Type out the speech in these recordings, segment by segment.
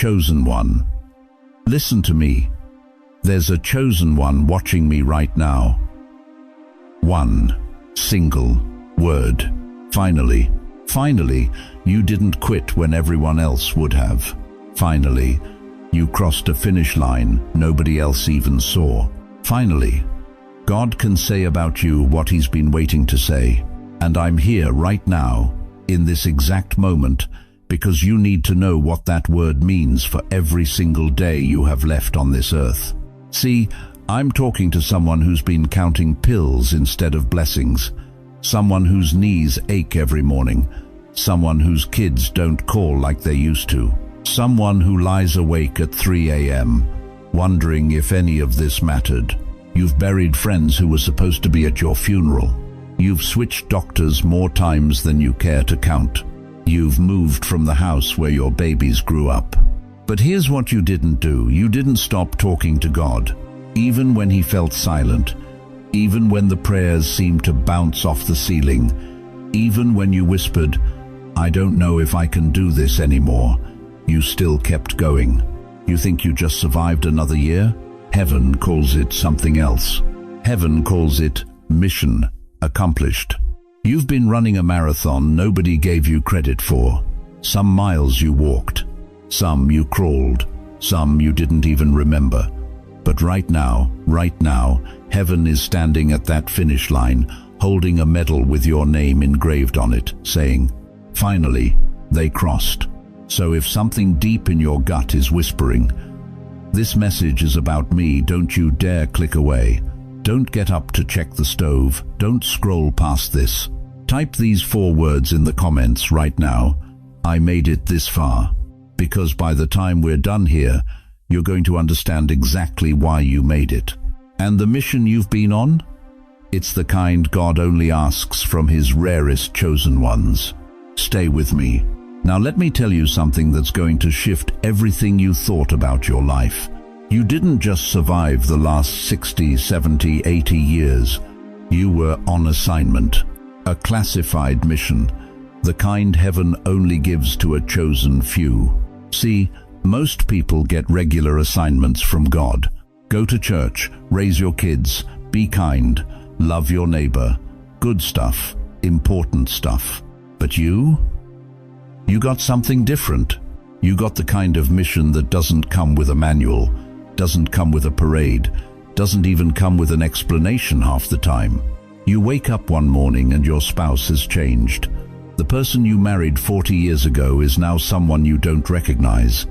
chosen one. Listen to me. There's a chosen one watching me right now. One single word. Finally. Finally, you didn't quit when everyone else would have. Finally, you crossed a finish line nobody else even saw. Finally, God can say about you what He's been waiting to say. And I'm here right now, in this exact moment, because you need to know what that word means for every single day you have left on this earth. See, I'm talking to someone who's been counting pills instead of blessings, someone whose knees ache every morning, someone whose kids don't call like they used to, someone who lies awake at 3 a.m., wondering if any of this mattered. You've buried friends who were supposed to be at your funeral. You've switched doctors more times than you care to count. You've moved from the house where your babies grew up. But here's what you didn't do. You didn't stop talking to God, even when He felt silent, even when the prayers seemed to bounce off the ceiling, even when you whispered, "I don't know if I can do this anymore." You still kept going. You think you just survived another year? Heaven calls it something else. Heaven calls it mission accomplished. You've been running a marathon nobody gave you credit for. Some miles you walked, some you crawled, some you didn't even remember. But right now, heaven is standing at that finish line, holding a medal with your name engraved on it, saying, "Finally, they crossed." So if something deep in your gut is whispering, "This message is about me," don't you dare click away. Don't get up to check the stove. Don't scroll past this. Type these 4 words in the comments right now. I made it this far. Because by the time we're done here, you're going to understand exactly why you made it. And the mission you've been on? It's the kind God only asks from His rarest chosen ones. Stay with me. Now let me tell you something that's going to shift everything you thought about your life. You didn't just survive the last 60, 70, 80 years. You were on assignment, a classified mission, the kind heaven only gives to a chosen few. See, most people get regular assignments from God. Go to church, raise your kids, be kind, love your neighbor. Good stuff, important stuff. But you got something different. You got the kind of mission that doesn't come with a manual, doesn't come with a parade, doesn't even come with an explanation half the time. You wake up one morning and your spouse has changed. The person you married 40 years ago is now someone you don't recognize.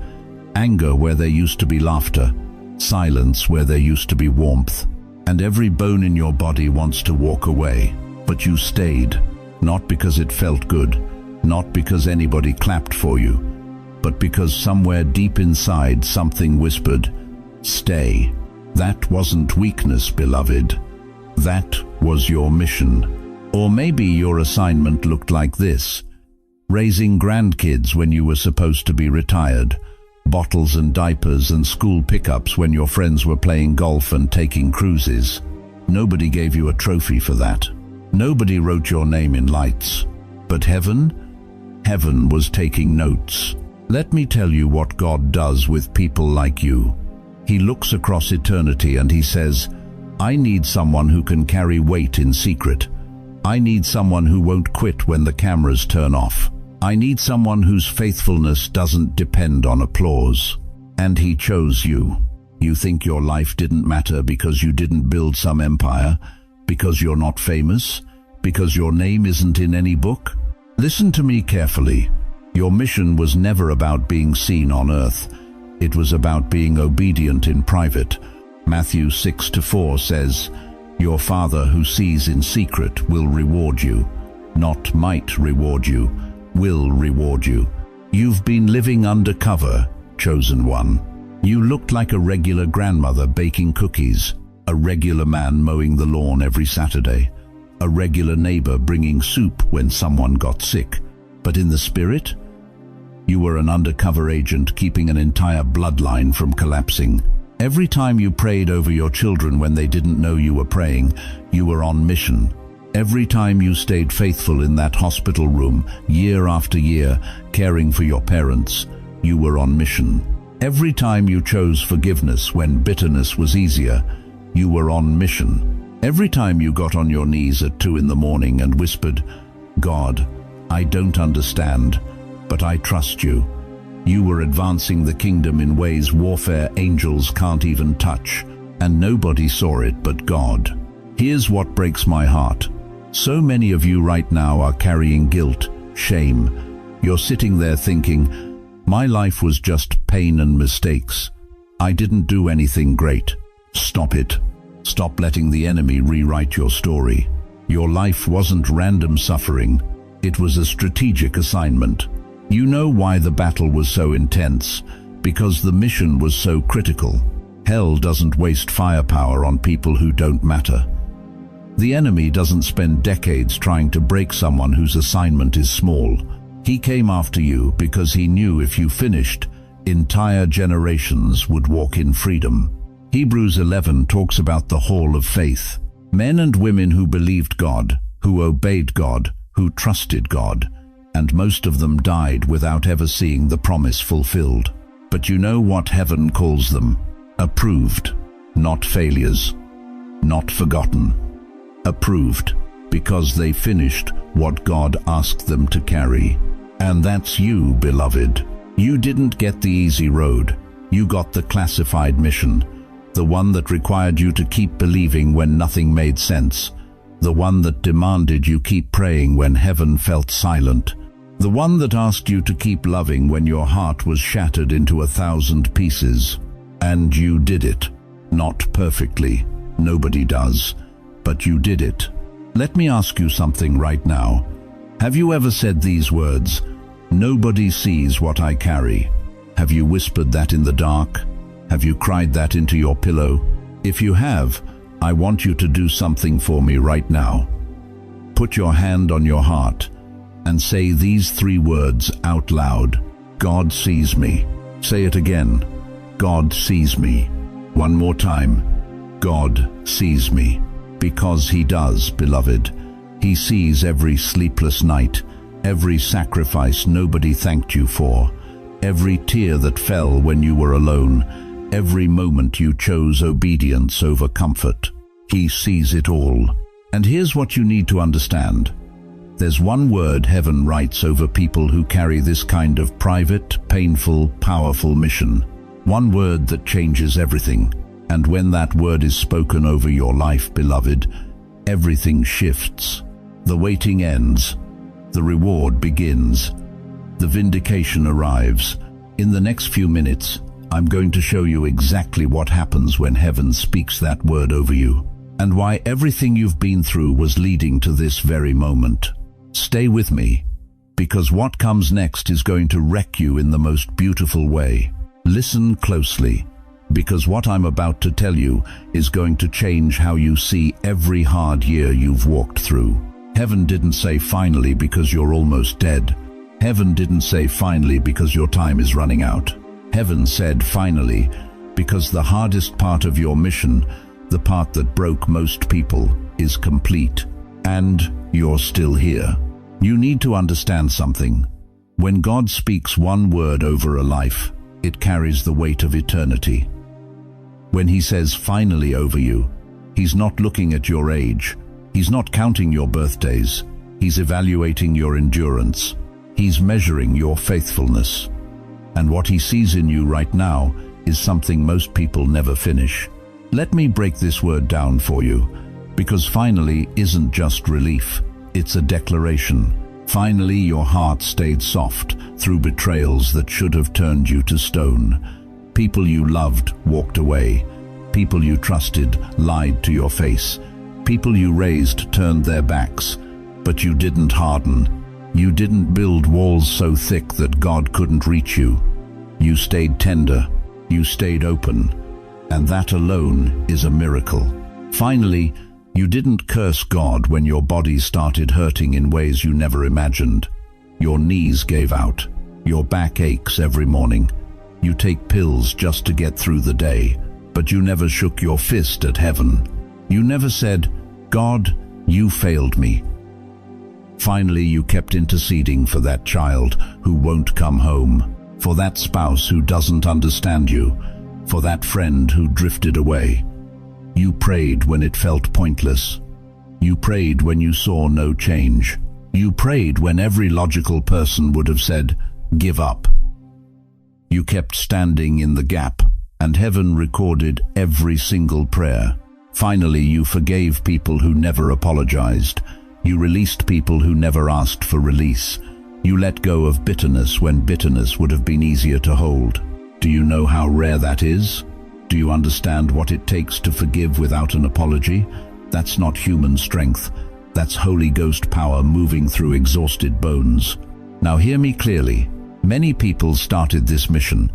Anger where there used to be laughter, silence where there used to be warmth, and every bone in your body wants to walk away. But you stayed, not because it felt good, not because anybody clapped for you, but because somewhere deep inside something whispered, "Stay." That wasn't weakness, beloved. That was your mission. Or maybe your assignment looked like this: raising grandkids when you were supposed to be retired, bottles and diapers and school pickups when your friends were playing golf and taking cruises. Nobody gave you a trophy for that. Nobody wrote your name in lights. But heaven was taking notes. Let me tell you what God does with people like you. He looks across eternity and He says, "I need someone who can carry weight in secret. I need someone who won't quit when the cameras turn off. I need someone whose faithfulness doesn't depend on applause." And He chose you. You think your life didn't matter because you didn't build some empire, because you're not famous, because your name isn't in any book? Listen to me carefully. Your mission was never about being seen on earth. It was about being obedient in private. Matthew 6:4 says, "Your Father who sees in secret will reward you." Not might reward you, will reward you. You've been living undercover, chosen one. You looked like a regular grandmother baking cookies, a regular man mowing the lawn every Saturday, a regular neighbor bringing soup when someone got sick. But in the spirit, you were an undercover agent keeping an entire bloodline from collapsing. Every time you prayed over your children when they didn't know you were praying, you were on mission. Every time you stayed faithful in that hospital room, year after year, caring for your parents, you were on mission. Every time you chose forgiveness when bitterness was easier, you were on mission. Every time you got on your knees at 2 in the morning and whispered, "God, I don't understand, but I trust you," you were advancing the kingdom in ways warfare angels can't even touch, and nobody saw it but God. Here's what breaks my heart. So many of you right now are carrying guilt, shame. You're sitting there thinking, "My life was just pain and mistakes. I didn't do anything great." Stop it. Stop letting the enemy rewrite your story. Your life wasn't random suffering. It was a strategic assignment. You know why the battle was so intense? Because the mission was so critical. Hell doesn't waste firepower on people who don't matter. The enemy doesn't spend decades trying to break someone whose assignment is small. He came after you because he knew if you finished, entire generations would walk in freedom. Hebrews 11 talks about the hall of faith. Men and women who believed God, who obeyed God, who trusted God, and most of them died without ever seeing the promise fulfilled. But you know what heaven calls them? Approved, not failures, not forgotten. Approved, because they finished what God asked them to carry. And that's you, beloved. You didn't get the easy road. You got the classified mission. The one that required you to keep believing when nothing made sense. The one that demanded you keep praying when heaven felt silent. The one that asked you to keep loving when your heart was shattered into 1,000 pieces. And you did it. Not perfectly. Nobody does. But you did it. Let me ask you something right now. Have you ever said these words, "Nobody sees what I carry"? Have you whispered that in the dark? Have you cried that into your pillow? If you have, I want you to do something for me right now. Put your hand on your heart and say these 3 words out loud. God sees me. Say it again. God sees me. One more time. God sees me. Because he does, beloved. He sees every sleepless night, every sacrifice nobody thanked you for, every tear that fell when you were alone, every moment you chose obedience over comfort. He sees it all. And here's what you need to understand. There's one word heaven writes over people who carry this kind of private, painful, powerful mission. One word that changes everything. And when that word is spoken over your life, beloved, everything shifts. The waiting ends. The reward begins. The vindication arrives. In the next few minutes, I'm going to show you exactly what happens when heaven speaks that word over you, and why everything you've been through was leading to this very moment. Stay with me, because what comes next is going to wreck you in the most beautiful way. Listen closely, because what I'm about to tell you is going to change how you see every hard year you've walked through. Heaven didn't say finally because you're almost dead. Heaven didn't say finally because your time is running out. Heaven said finally because the hardest part of your mission, the part that broke most people, is complete. And you're still here. You need to understand something. When God speaks one word over a life, it carries the weight of eternity. When he says finally over you, he's not looking at your age. He's not counting your birthdays. He's evaluating your endurance. He's measuring your faithfulness. And what he sees in you right now is something most people never finish. Let me break this word down for you, because finally isn't just relief. It's a declaration. Finally, your heart stayed soft through betrayals that should have turned you to stone. People you loved walked away. People you trusted lied to your face. People you raised turned their backs. But you didn't harden. You didn't build walls so thick that God couldn't reach you. You stayed tender. You stayed open. And that alone is a miracle. Finally, you didn't curse God when your body started hurting in ways you never imagined. Your knees gave out. Your back aches every morning. You take pills just to get through the day. But you never shook your fist at heaven. You never said, "God, you failed me." Finally, you kept interceding for that child who won't come home, for that spouse who doesn't understand you, for that friend who drifted away. You prayed when it felt pointless. You prayed when you saw no change. You prayed when every logical person would have said, "Give up." You kept standing in the gap, and heaven recorded every single prayer. Finally, you forgave people who never apologized. You released people who never asked for release. You let go of bitterness when bitterness would have been easier to hold. Do you know how rare that is? Do you understand what it takes to forgive without an apology? That's not human strength. That's Holy Ghost power moving through exhausted bones. Now hear me clearly. Many people started this mission.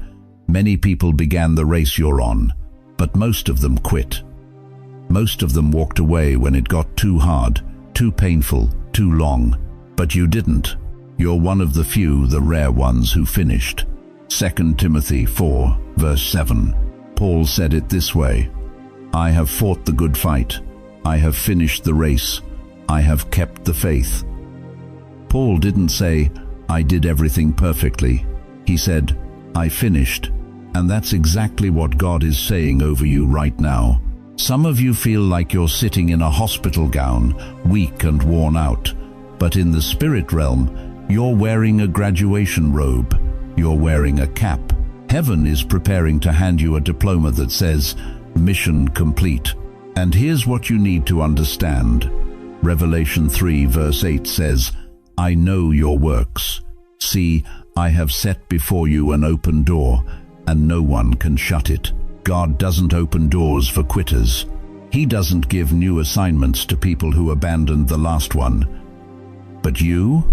Many people began the race you're on, but most of them quit. Most of them walked away when it got too hard, too painful, too long. But you didn't. You're one of the few, the rare ones who finished. 2 Timothy 4, verse 7. Paul said it this way, "I have fought the good fight. I have finished the race. I have kept the faith." Paul didn't say, "I did everything perfectly." He said, "I finished." And that's exactly what God is saying over you right now. Some of you feel like you're sitting in a hospital gown, weak and worn out. But in the spirit realm, you're wearing a graduation robe. You're wearing a cap. Heaven is preparing to hand you a diploma that says, "Mission complete." And here's what you need to understand. Revelation 3 verse 8 says, "I know your works. See, I have set before you an open door, and no one can shut it." God doesn't open doors for quitters. He doesn't give new assignments to people who abandoned the last one. But you?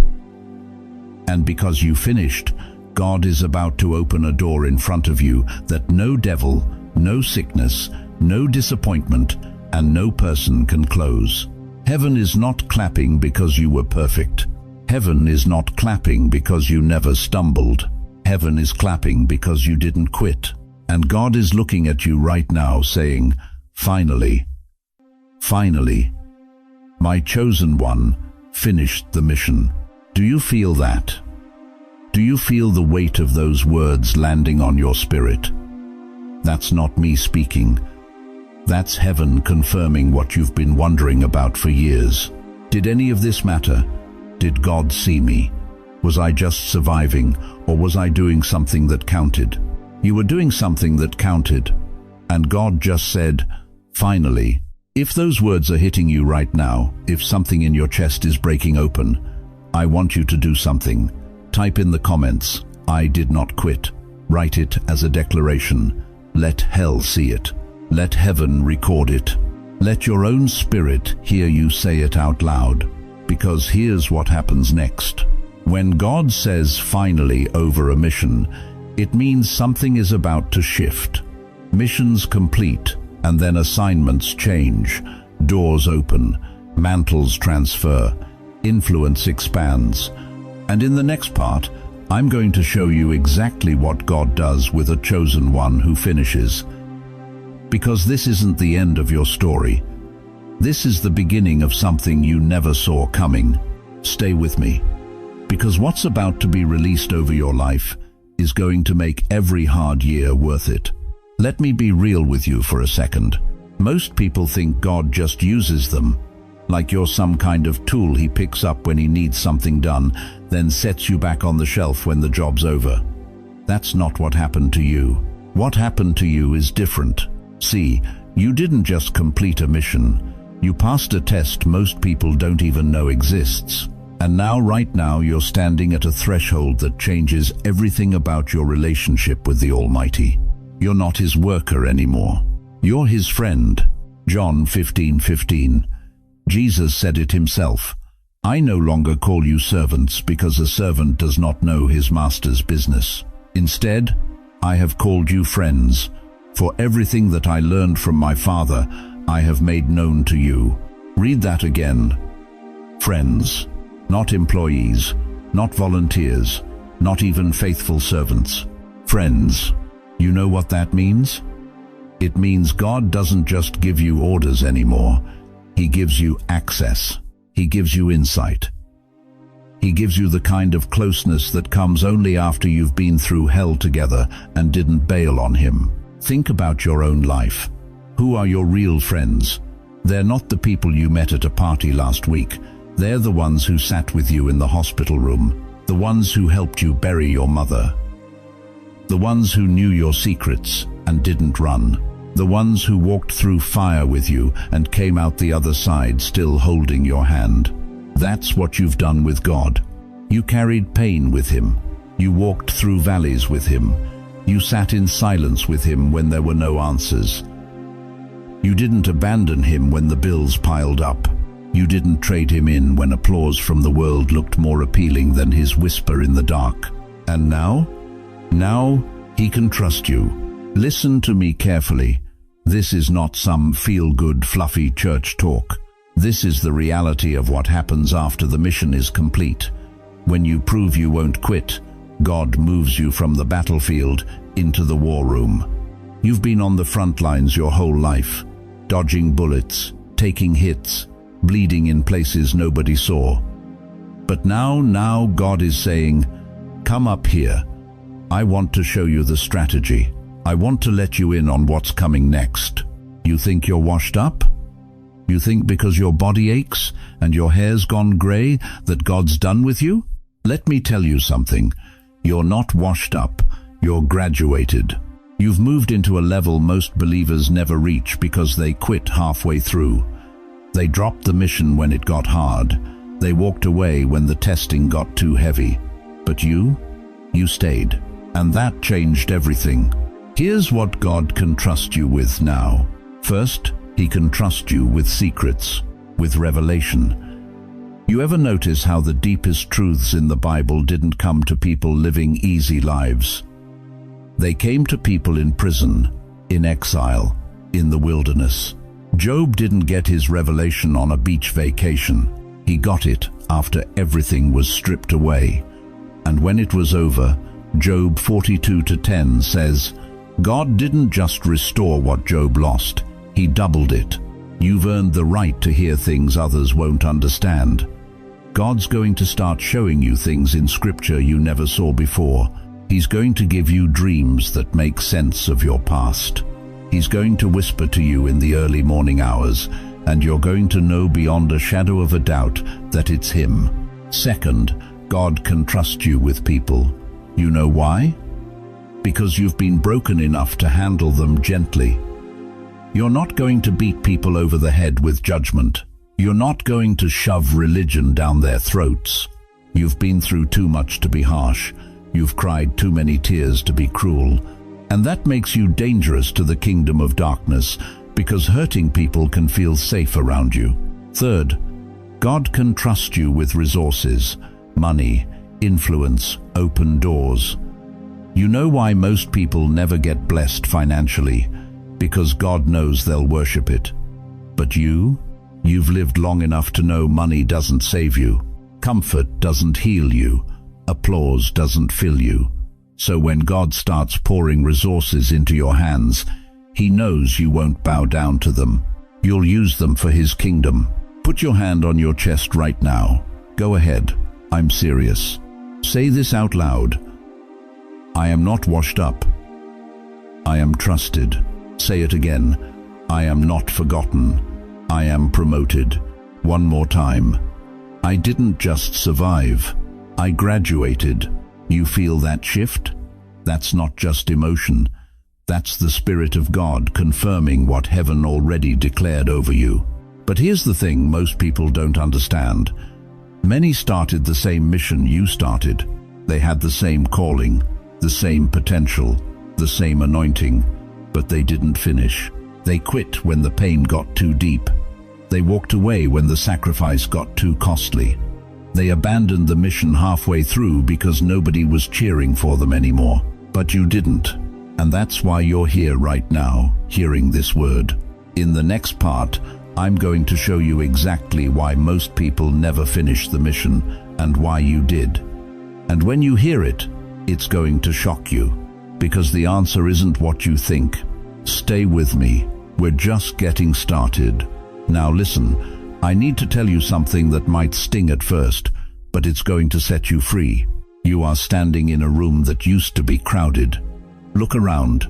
And because you finished, God is about to open a door in front of you that no devil, no sickness, no disappointment, and no person can close. Heaven is not clapping because you were perfect. Heaven is not clapping because you never stumbled. Heaven is clapping because you didn't quit. And God is looking at you right now saying, "Finally, finally, my chosen one finished the mission." Do you feel that? Do you feel the weight of those words landing on your spirit? That's not me speaking. That's heaven confirming what you've been wondering about for years. Did any of this matter? Did God see me? Was I just surviving, or was I doing something that counted? You were doing something that counted. And God just said, "Finally." If those words are hitting you right now, if something in your chest is breaking open, I want you to do something. Type in the comments, "I did not quit." Write it as a declaration. Let hell see it. Let heaven record it. Let your own spirit hear you say it out loud. Because here's what happens next. When God says "finally" over a mission, it means something is about to shift. Missions complete, and then assignments change. Doors open, mantles transfer, influence expands. And in the next part, I'm going to show you exactly what God does with a chosen one who finishes. Because this isn't the end of your story. This is the beginning of something you never saw coming. Stay with me. Because what's about to be released over your life is going to make every hard year worth it. Let me be real with you for a second. Most people think God just uses them, like you're some kind of tool he picks up when he needs something done, then sets you back on the shelf when the job's over. That's not what happened to you. What happened to you is different. See, you didn't just complete a mission. You passed a test most people don't even know exists. And now, right now, you're standing at a threshold that changes everything about your relationship with the Almighty. You're not his worker anymore. You're his friend. John 15:15. Jesus said it himself. "I no longer call you servants because a servant does not know his master's business. Instead, I have called you friends. For everything that I learned from my Father, I have made known to you." Read that again. Friends. Not employees, not volunteers, not even faithful servants. Friends. You know what that means? It means God doesn't just give you orders anymore. He gives you access. He gives you insight. He gives you the kind of closeness that comes only after you've been through hell together and didn't bail on him. Think about your own life. Who are your real friends? They're not the people you met at a party last week. They're the ones who sat with you in the hospital room, the ones who helped you bury your mother, the ones who knew your secrets and didn't run, the ones who walked through fire with you and came out the other side still holding your hand. That's what you've done with God. You carried pain with him. You walked through valleys with him. You sat in silence with him when there were no answers. You didn't abandon him when the bills piled up. You didn't trade him in when applause from the world looked more appealing than his whisper in the dark. And now? Now he can trust you. Listen to me carefully. This is not some feel-good, fluffy church talk. This is the reality of what happens after the mission is complete. When you prove you won't quit, God moves you from the battlefield into the war room. You've been on the front lines your whole life, dodging bullets, taking hits, bleeding in places nobody saw. But now God is saying, come up here. I want to show you the strategy. I want to let you in on what's coming next. You think you're washed up? You think because your body aches and your hair's gone grey that God's done with you? Let me tell you something. You're not washed up. You're graduated. You've moved into a level most believers never reach because they quit halfway through. They dropped the mission when it got hard. They walked away when the testing got too heavy. But you stayed. And that changed everything. Here's what God can trust you with now. First, he can trust you with secrets, with revelation. You ever notice how the deepest truths in the Bible didn't come to people living easy lives? They came to people in prison, in exile, in the wilderness. Job didn't get his revelation on a beach vacation. He got it after everything was stripped away. And when it was over, Job 42:10 says, God didn't just restore what Job lost, he doubled it. You've earned the right to hear things others won't understand. God's going to start showing you things in Scripture you never saw before. He's going to give you dreams that make sense of your past. He's going to whisper to you in the early morning hours, and you're going to know beyond a shadow of a doubt that it's him. Second, God can trust you with people. You know why? Because you've been broken enough to handle them gently. You're not going to beat people over the head with judgment. You're not going to shove religion down their throats. You've been through too much to be harsh. You've cried too many tears to be cruel. And that makes you dangerous to the kingdom of darkness, because hurting people can feel safe around you. Third, God can trust you with resources, money, influence, open doors. You know why most people never get blessed financially? Because God knows they'll worship it. But you've lived long enough to know money doesn't save you. Comfort doesn't heal you. Applause doesn't fill you. So when God starts pouring resources into your hands, he knows you won't bow down to them. You'll use them for his kingdom. Put your hand on your chest right now. Go ahead. I'm serious. Say this out loud. I am not washed up. I am trusted. Say it again. I am not forgotten. I am promoted. One more time. I didn't just survive. I graduated. You feel that shift? That's not just emotion. That's the Spirit of God confirming what heaven already declared over you. But here's the thing most people don't understand. Many started the same mission you started. They had the same calling, the same potential, the same anointing, but they didn't finish. They quit when the pain got too deep. They walked away when the sacrifice got too costly. They abandoned the mission halfway through because nobody was cheering for them anymore. But you didn't. And that's why you're here right now, hearing this word. In the next part, I'm going to show you exactly why most people never finish the mission and why you did. And when you hear it, it's going to shock you, because the answer isn't what you think. Stay with me. We're just getting started. Now listen, I need to tell you something that might sting at first, but it's going to set you free. You are standing in a room that used to be crowded. Look around.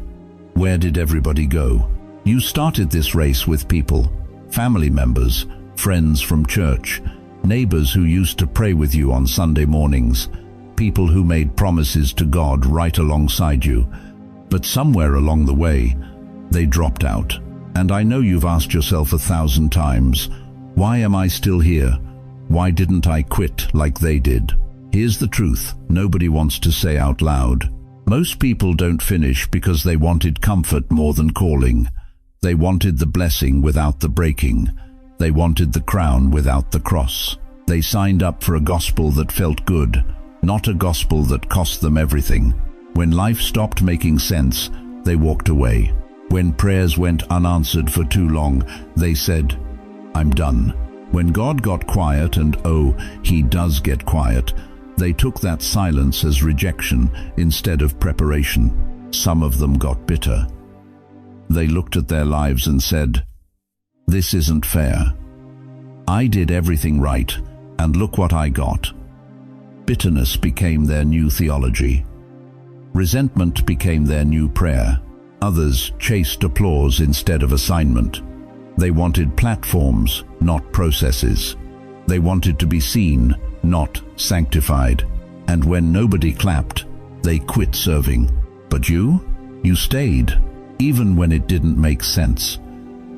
Where did everybody go? You started this race with people, family members, friends from church, neighbors who used to pray with you on Sunday mornings, people who made promises to God right alongside you. But somewhere along the way, they dropped out. And I know you've asked yourself 1,000 times, why am I still here? Why didn't I quit like they did? Here's the truth nobody wants to say out loud. Most people don't finish because they wanted comfort more than calling. They wanted the blessing without the breaking. They wanted the crown without the cross. They signed up for a gospel that felt good, not a gospel that cost them everything. When life stopped making sense, they walked away. When prayers went unanswered for too long, they said, I'm done. When God got quiet, and oh, He does get quiet, they took that silence as rejection instead of preparation. Some of them got bitter. They looked at their lives and said, this isn't fair. I did everything right, and look what I got. Bitterness became their new theology. Resentment became their new prayer. Others chased applause instead of assignment. They wanted platforms, not processes. They wanted to be seen, not sanctified. And when nobody clapped, they quit serving. But you stayed, even when it didn't make sense.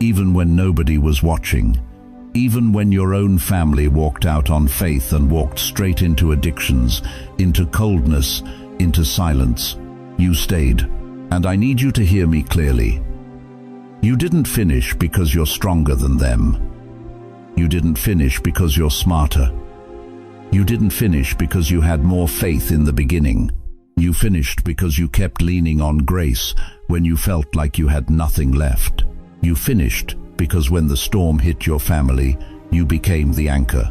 Even when nobody was watching, even when your own family walked out on faith and walked straight into addictions, into coldness, into silence, you stayed. And I need you to hear me clearly. You didn't finish because you're stronger than them. You didn't finish because you're smarter. You didn't finish because you had more faith in the beginning. You finished because you kept leaning on grace when you felt like you had nothing left. You finished because when the storm hit your family, you became the anchor.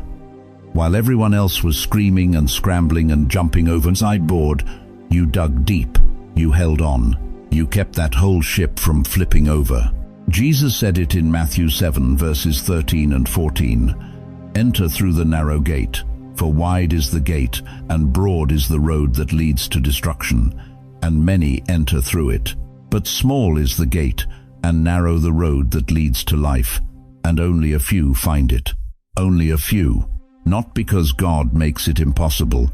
While everyone else was screaming and scrambling and jumping over sideboard, you dug deep, you held on, you kept that whole ship from flipping over. Jesus said it in Matthew 7 verses 13 and 14. Enter through the narrow gate, for wide is the gate and broad is the road that leads to destruction, and many enter through it. But small is the gate, and narrow the road that leads to life, and only a few find it. Only a few. Not because God makes it impossible,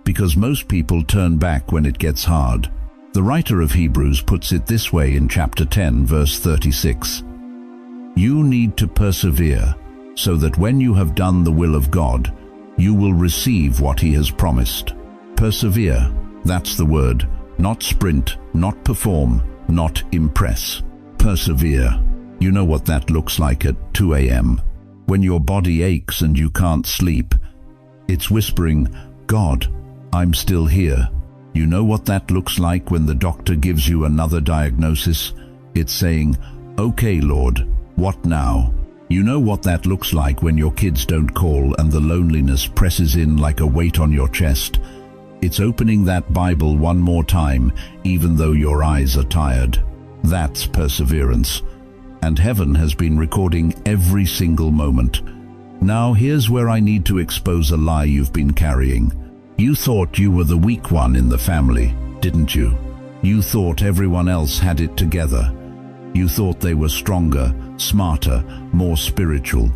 because most people turn back when it gets hard. The writer of Hebrews puts it this way in chapter 10, verse 36. You need to persevere, so that when you have done the will of God, you will receive what He has promised. Persevere, that's the word. Not sprint, not perform, not impress. Persevere. You know what that looks like at 2 a.m. when your body aches and you can't sleep. It's whispering, God, I'm still here. You know what that looks like when the doctor gives you another diagnosis? It's saying, okay, Lord, what now? You know what that looks like when your kids don't call and the loneliness presses in like a weight on your chest? It's opening that Bible one more time, even though your eyes are tired. That's perseverance. And heaven has been recording every single moment. Now here's where I need to expose a lie you've been carrying. You thought you were the weak one in the family, didn't you? You thought everyone else had it together. You thought they were stronger, smarter, more spiritual.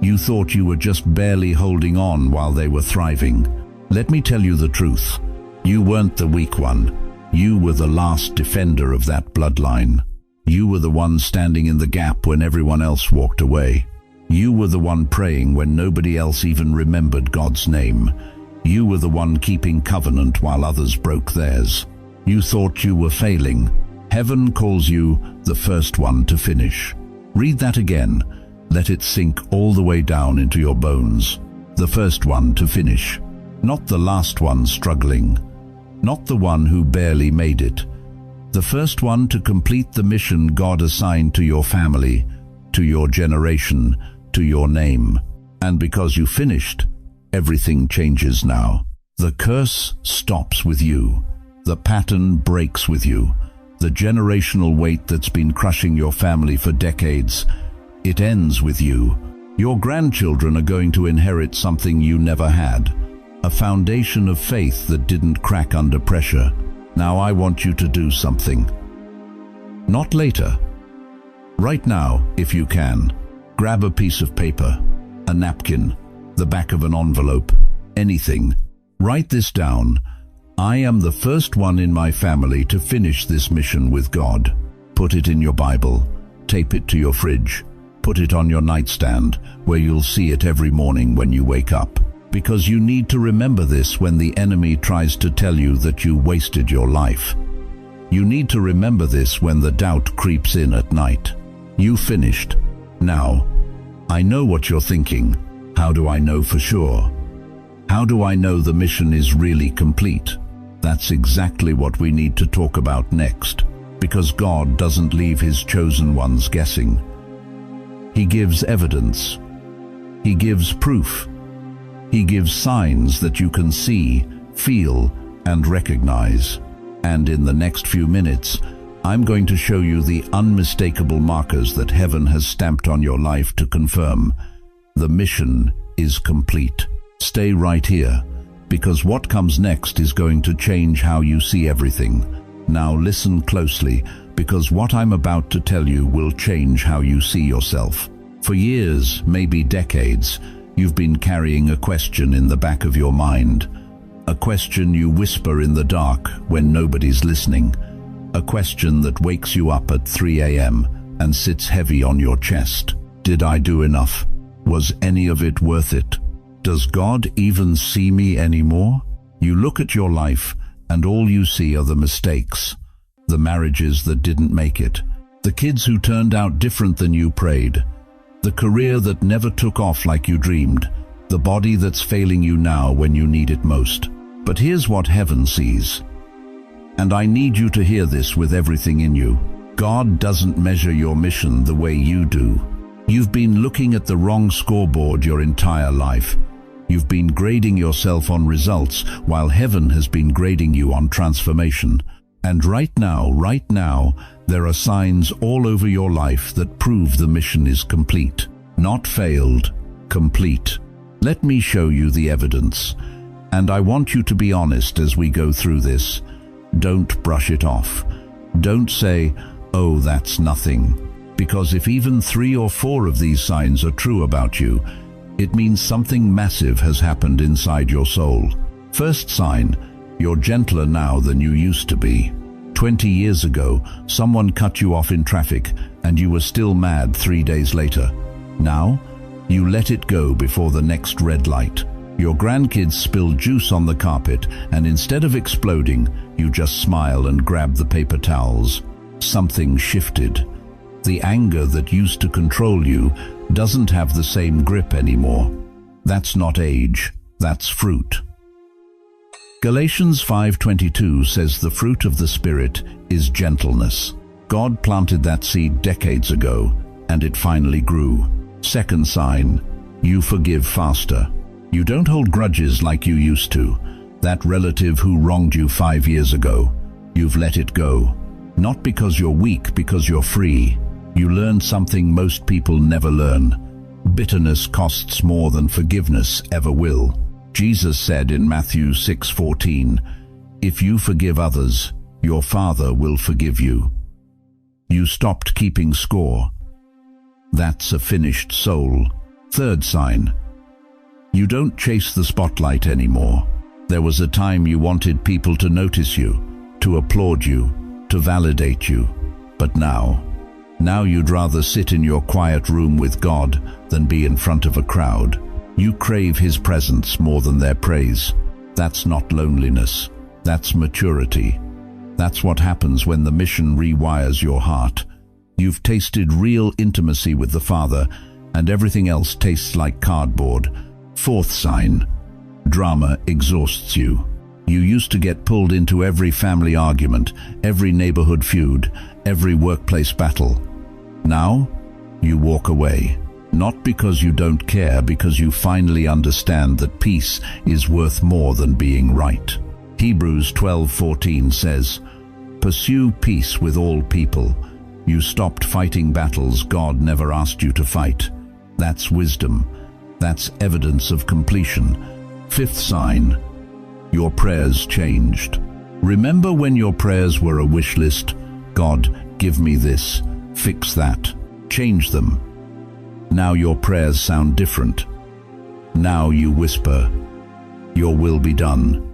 You thought you were just barely holding on while they were thriving. Let me tell you the truth. You weren't the weak one. You were the last defender of that bloodline. You were the one standing in the gap when everyone else walked away. You were the one praying when nobody else even remembered God's name. You were the one keeping covenant while others broke theirs. You thought you were failing. Heaven calls you the first one to finish. Read that again. Let it sink all the way down into your bones. The first one to finish. Not the last one struggling. Not the one who barely made it. The first one to complete the mission God assigned to your family, to your generation, to your name. And because you finished, everything changes now. The curse stops with you. The pattern breaks with you. The generational weight that's been crushing your family for decades, it ends with you. Your grandchildren are going to inherit something you never had. a foundation of faith that didn't crack under pressure. Now I want you to do something. Not later. Right now, if you can. Grab a piece of paper, a napkin, the back of an envelope, anything. Write this down. I am the first one in my family to finish this mission with God. Put it in your Bible. Tape it to your fridge. Put it on your nightstand, where you'll see it every morning when you wake up. Because you need to remember this when the enemy tries to tell you that you wasted your life. You need to remember this when the doubt creeps in at night. You finished. Now, I know what you're thinking. How do I know for sure? How do I know the mission is really complete? That's exactly what we need to talk about next, because God doesn't leave his chosen ones guessing. He gives evidence. He gives proof. He gives signs that you can see, feel, and recognize. And in the next few minutes, I'm going to show you the unmistakable markers that heaven has stamped on your life to confirm the mission is complete. Stay right here, because what comes next is going to change how you see everything. Now listen closely, because what I'm about to tell you will change how you see yourself. For years, maybe decades, you've been carrying a question in the back of your mind. A question you whisper in the dark when nobody's listening. A question that wakes you up at 3 a.m. and sits heavy on your chest. Did I do enough? Was any of it worth it? Does God even see me anymore? You look at your life and all you see are the mistakes. The marriages that didn't make it. The kids who turned out different than you prayed. The career that never took off like you dreamed. The body that's failing you now when you need it most. But here's what heaven sees. And I need you to hear this with everything in you. God doesn't measure your mission the way you do. You've been looking at the wrong scoreboard your entire life. You've been grading yourself on results while heaven has been grading you on transformation. And right now, there are signs all over your life that prove the mission is complete. Not failed, complete. Let me show you the evidence. And I want you to be honest as we go through this. Don't brush it off. Don't say, "Oh, that's nothing." Because if even 3 or 4 of these signs are true about you, it means something massive has happened inside your soul. First sign, you're gentler now than you used to be. 20 years ago, someone cut you off in traffic and you were still mad 3 days later. Now, you let it go before the next red light. Your grandkids spill juice on the carpet and instead of exploding, you just smile and grab the paper towels. Something shifted. The anger that used to control you doesn't have the same grip anymore. That's not age, that's fruit. Galatians 5:22 says the fruit of the Spirit is gentleness. God planted that seed decades ago, and it finally grew. Second sign, you forgive faster. You don't hold grudges like you used to. That relative who wronged you 5 years ago, you've let it go. Not because you're weak, because you're free. You learned something most people never learn. Bitterness costs more than forgiveness ever will. Jesus said in Matthew 6:14, "If you forgive others, your Father will forgive you." You stopped keeping score. That's a finished soul. Third sign, you don't chase the spotlight anymore. There was a time you wanted people to notice you, to applaud you, to validate you. But now you'd rather sit in your quiet room with God than be in front of a crowd. You crave His presence more than their praise. That's not loneliness. That's maturity. That's what happens when the mission rewires your heart. You've tasted real intimacy with the Father, and everything else tastes like cardboard. Fourth sign, drama exhausts you. You used to get pulled into every family argument, every neighborhood feud, every workplace battle. Now, you walk away. Not because you don't care, because you finally understand that peace is worth more than being right. Hebrews 12:14 says, "Pursue peace with all people." You stopped fighting battles God never asked you to fight. That's wisdom. That's evidence of completion. Fifth sign, your prayers changed. Remember when your prayers were a wish list? God, give me this, fix that, change them. Now your prayers sound different. Now you whisper, your will be done.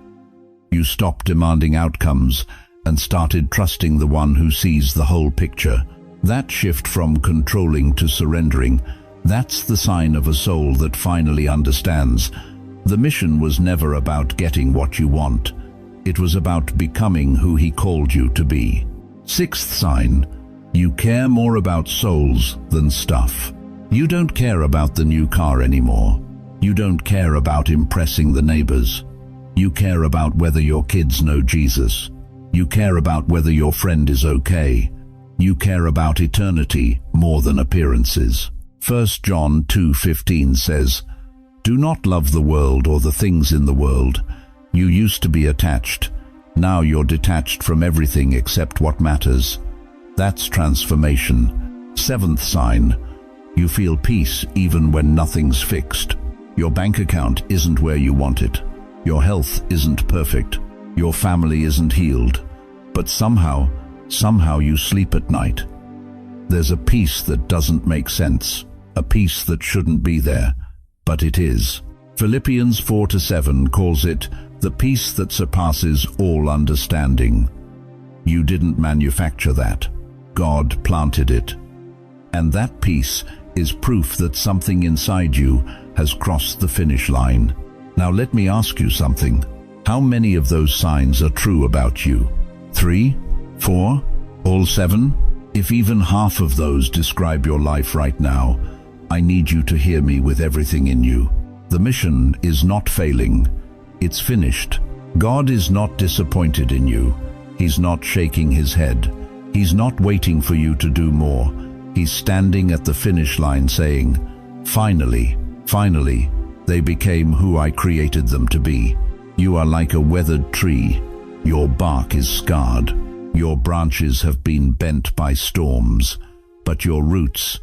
You stopped demanding outcomes and started trusting the one who sees the whole picture. That shift from controlling to surrendering, that's the sign of a soul that finally understands. The mission was never about getting what you want. It was about becoming who He called you to be. Sixth sign, you care more about souls than stuff. You don't care about the new car anymore. You don't care about impressing the neighbors. You care about whether your kids know Jesus. You care about whether your friend is okay. You care about eternity more than appearances. 1 John 2:15 says, "Do not love the world or the things in the world. You used to be attached. Now you're detached from everything except what matters." That's transformation. Seventh sign, you feel peace even when nothing's fixed. Your bank account isn't where you want it. Your health isn't perfect. Your family isn't healed. But somehow you sleep at night. There's a peace that doesn't make sense, a peace that shouldn't be there, but it is. Philippians 4:7 calls it the peace that surpasses all understanding. You didn't manufacture that. God planted it. And that peace is proof that something inside you has crossed the finish line. Now let me ask you something. How many of those signs are true about you? 3? 4? All 7? If even half of those describe your life right now, I need you to hear me with everything in you. The mission is not failing. It's finished. God is not disappointed in you. He's not shaking His head. He's not waiting for you to do more. He's standing at the finish line saying, finally, they became who I created them to be. You are like a weathered tree. Your bark is scarred. Your branches have been bent by storms. But your roots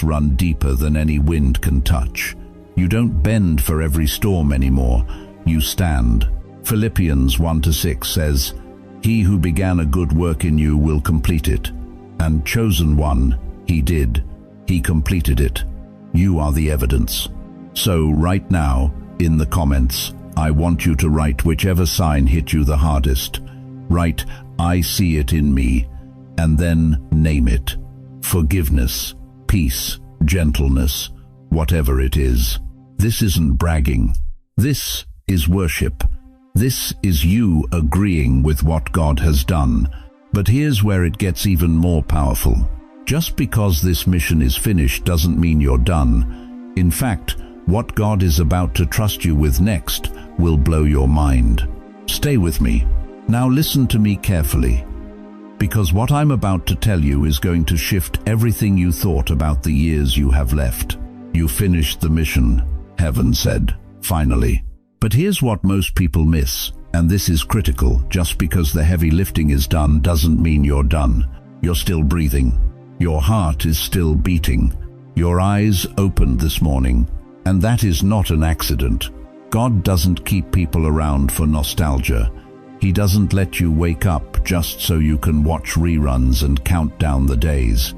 run deeper than any wind can touch. You don't bend for every storm anymore. You stand. Philippians 1:6 says, "He who began a good work in you will complete it." And chosen one, He did. He completed it. You are the evidence. So right now, in the comments, I want you to write whichever sign hit you the hardest. Write, "I see it in me," and then name it. Forgiveness, peace, gentleness, whatever it is. This isn't bragging. This is worship. This is you agreeing with what God has done. But here's where it gets even more powerful. Just because this mission is finished doesn't mean you're done. In fact, what God is about to trust you with next will blow your mind. Stay with me. Now listen to me carefully, because what I'm about to tell you is going to shift everything you thought about the years you have left. You finished the mission, heaven said, finally. But here's what most people miss, and this is critical. Just because the heavy lifting is done doesn't mean you're done. You're still breathing. Your heart is still beating. Your eyes opened this morning, and that is not an accident. God doesn't keep people around for nostalgia. He doesn't let you wake up just so you can watch reruns and count down the days.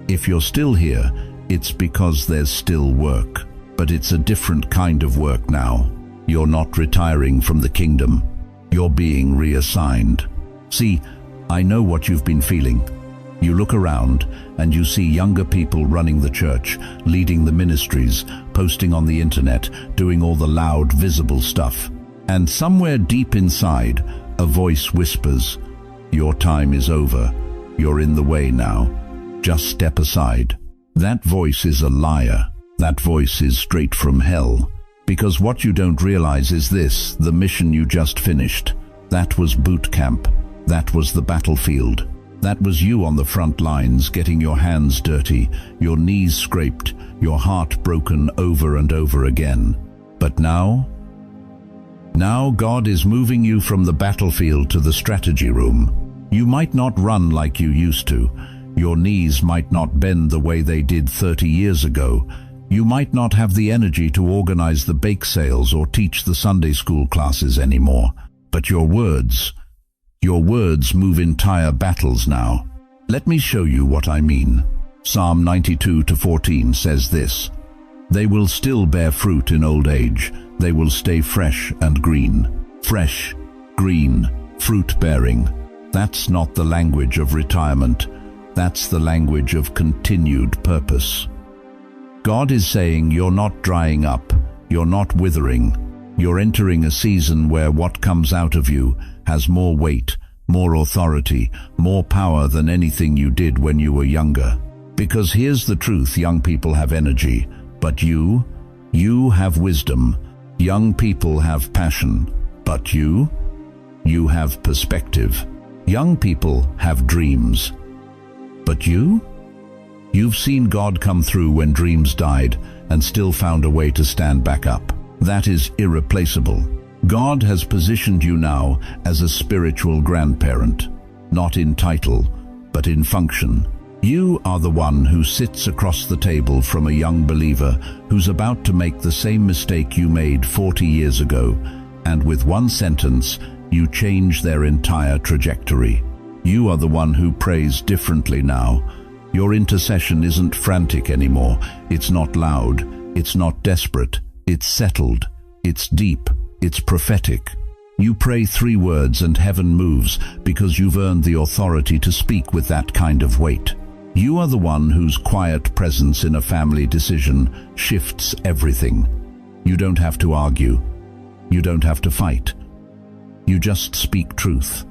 If you're still here, it's because there's still work. But it's a different kind of work now. You're not retiring from the kingdom. You're being reassigned. See, I know what you've been feeling. You look around and you see younger people running the church, leading the ministries, posting on the internet, doing all the loud, visible stuff. And somewhere deep inside, a voice whispers, "Your time is over. You're in the way now. Just step aside." That voice is a liar. That voice is straight from hell. Because what you don't realize is this: the mission you just finished, that was boot camp. That was the battlefield. That was you on the front lines, getting your hands dirty, your knees scraped, your heart broken over and over again. But now God is moving you from the battlefield to the strategy room. You might not run like you used to. Your knees might not bend the way they did 30 years ago. You might not have the energy to organize the bake sales or teach the Sunday school classes anymore, but your words move entire battles now. Let me show you what I mean. Psalm 92:14 says this, "They will still bear fruit in old age. They will stay fresh and green." Fresh, green, fruit-bearing. That's not the language of retirement. That's the language of continued purpose. God is saying you're not drying up, you're not withering. You're entering a season where what comes out of you has more weight, more authority, more power than anything you did when you were younger. Because here's the truth, young people have energy, but you have wisdom. Young people have passion, but you have perspective. Young people have dreams, but you've seen God come through when dreams died and still found a way to stand back up. That is irreplaceable. God has positioned you now as a spiritual grandparent, not in title, but in function. You are the one who sits across the table from a young believer who's about to make the same mistake you made 40 years ago, and with one sentence, you change their entire trajectory. You are the one who prays differently now. Your intercession isn't frantic anymore. It's not loud. It's not desperate. It's settled. It's deep. It's prophetic. You pray 3 words and heaven moves because you've earned the authority to speak with that kind of weight. You are the one whose quiet presence in a family decision shifts everything. You don't have to argue. You don't have to fight. You just speak truth.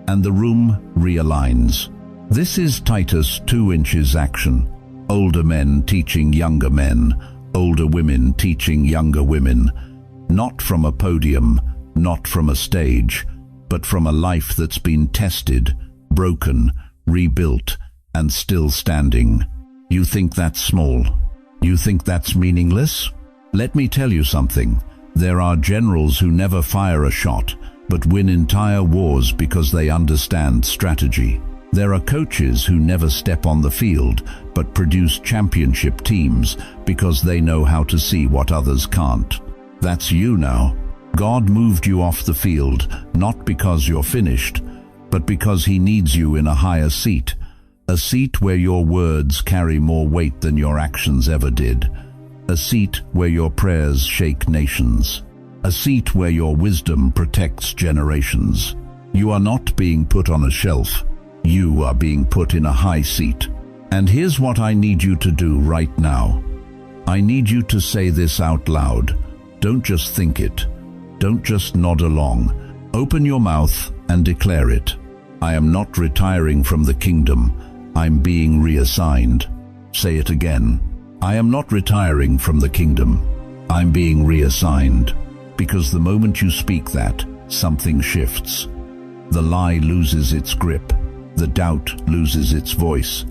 And the room realigns. This is Titus 2 inches action. Older men teaching younger men. Older women teaching younger women. Not from a podium, not from a stage, but from a life that's been tested, broken, rebuilt, and still standing. You think that's small? You think that's meaningless? Let me tell you something. There are generals who never fire a shot, but win entire wars because they understand strategy. There are coaches who never step on the field, but produce championship teams because they know how to see what others can't. That's you now. God moved you off the field, not because you're finished, but because He needs you in a higher seat. A seat where your words carry more weight than your actions ever did. A seat where your prayers shake nations. A seat where your wisdom protects generations. You are not being put on a shelf. You are being put in a high seat. And here's what I need you to do right now. I need you to say this out loud. Don't just think it. Don't just nod along. Open your mouth and declare it. I am not retiring from the kingdom. I'm being reassigned. Say it again. I am not retiring from the kingdom. I'm being reassigned. Because the moment you speak that, something shifts. The lie loses its grip. The doubt loses its voice.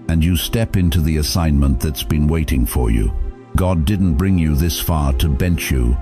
And you step into the assignment that's been waiting for you. God didn't bring you this far to bench you.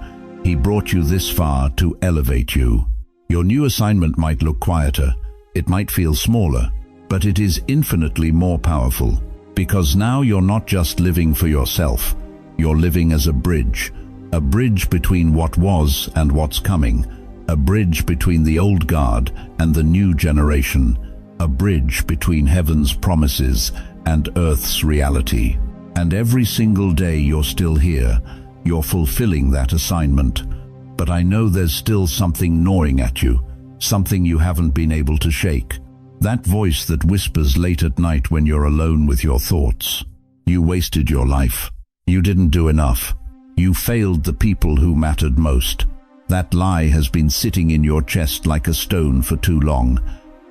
He brought you this far to elevate you. Your new assignment might look quieter. It might feel smaller. But it is infinitely more powerful. Because now you're not just living for yourself. You're living as a bridge. A bridge between what was and what's coming. A bridge between the old guard and the new generation. A bridge between heaven's promises and earth's reality. And every single day you're still here. You're fulfilling that assignment. But I know there's still something gnawing at you. Something you haven't been able to shake. That voice that whispers late at night when you're alone with your thoughts. You wasted your life. You didn't do enough. You failed the people who mattered most. That lie has been sitting in your chest like a stone for too long.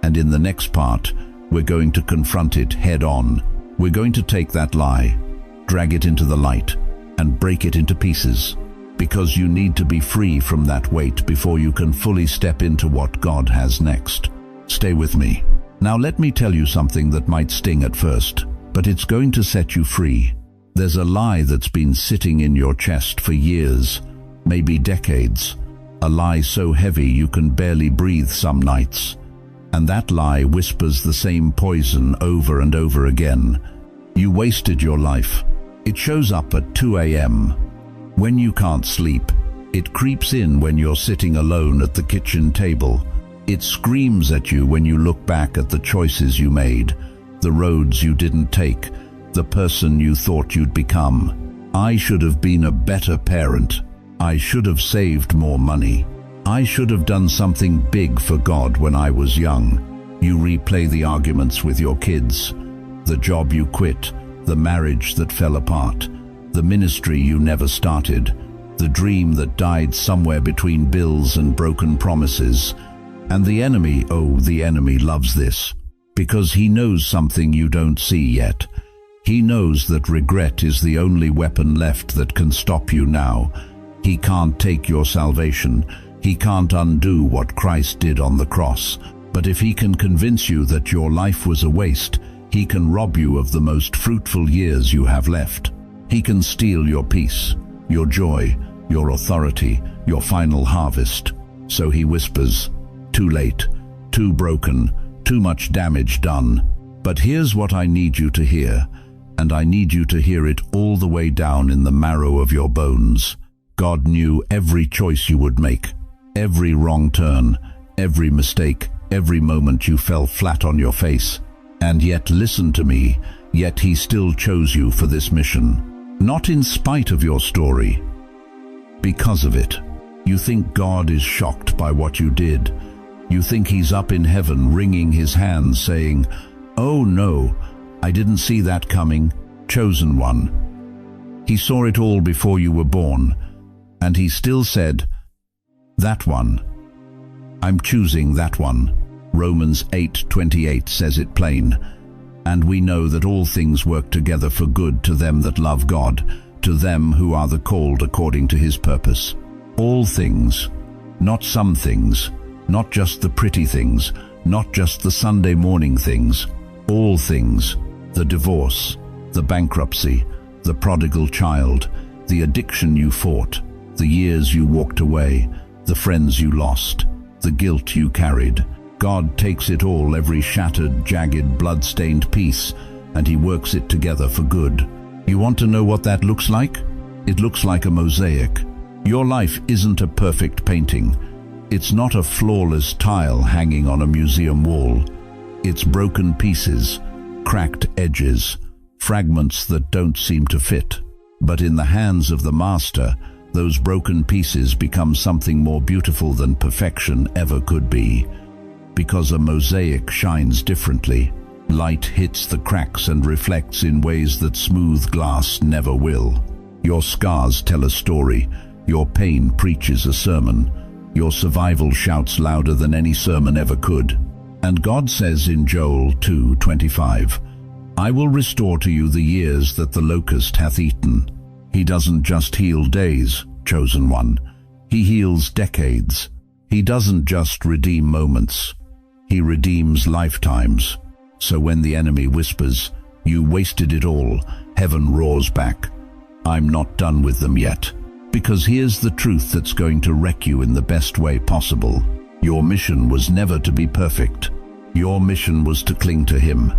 And in the next part, we're going to confront it head on. We're going to take that lie, drag it into the light, and break it into pieces. Because you need to be free from that weight before you can fully step into what God has next. Stay with me. Now let me tell you something that might sting at first, but it's going to set you free. There's a lie that's been sitting in your chest for years, maybe decades. A lie so heavy you can barely breathe some nights. And that lie whispers the same poison over and over again. You wasted your life. It shows up at 2 a.m. when you can't sleep. It creeps in when you're sitting alone at the kitchen table. It screams at you when you look back at the choices you made, the roads you didn't take, the person you thought you'd become. I should have been a better parent. I should have saved more money. I should have done something big for God when I was young. You replay the arguments with your kids, the job you quit, the marriage that fell apart, the ministry you never started, the dream that died somewhere between bills and broken promises. And the enemy, oh, the enemy loves this, because he knows something you don't see yet. He knows that regret is the only weapon left that can stop you now. He can't take your salvation. He can't undo what Christ did on the cross. But if he can convince you that your life was a waste, he can rob you of the most fruitful years you have left. He can steal your peace, your joy, your authority, your final harvest. So he whispers, too late, too broken, too much damage done. But here's what I need you to hear, and I need you to hear it all the way down in the marrow of your bones. God knew every choice you would make, every wrong turn, every mistake, every moment you fell flat on your face. And yet, listen to me, yet he still chose you for this mission. Not in spite of your story, because of it. You think God is shocked by what you did. You think he's up in heaven wringing his hands saying, "Oh no, I didn't see that coming, chosen one." He saw it all before you were born, and he still said, "That one. I'm choosing that one." Romans 8:28 says it plain. And we know that all things work together for good to them that love God, to them who are the called according to his purpose. All things, not some things, not just the pretty things, not just the Sunday morning things. All things, the divorce, the bankruptcy, the prodigal child, the addiction you fought, the years you walked away, the friends you lost, the guilt you carried. God takes it all, every shattered, jagged, blood-stained piece, and he works it together for good. You want to know what that looks like? It looks like a mosaic. Your life isn't a perfect painting. It's not a flawless tile hanging on a museum wall. It's broken pieces, cracked edges, fragments that don't seem to fit. But in the hands of the master, those broken pieces become something more beautiful than perfection ever could be. Because a mosaic shines differently. Light hits the cracks and reflects in ways that smooth glass never will. Your scars tell a story. Your pain preaches a sermon. Your survival shouts louder than any sermon ever could. And God says in Joel 2:25, "I will restore to you the years that the locust hath eaten." He doesn't just heal days, chosen one. He heals decades. He doesn't just redeem moments. He redeems lifetimes. So when the enemy whispers, "You wasted it all," heaven roars back, "I'm not done with them yet." Because here's the truth that's going to wreck you in the best way possible. Your mission was never to be perfect. Your mission was to cling to him.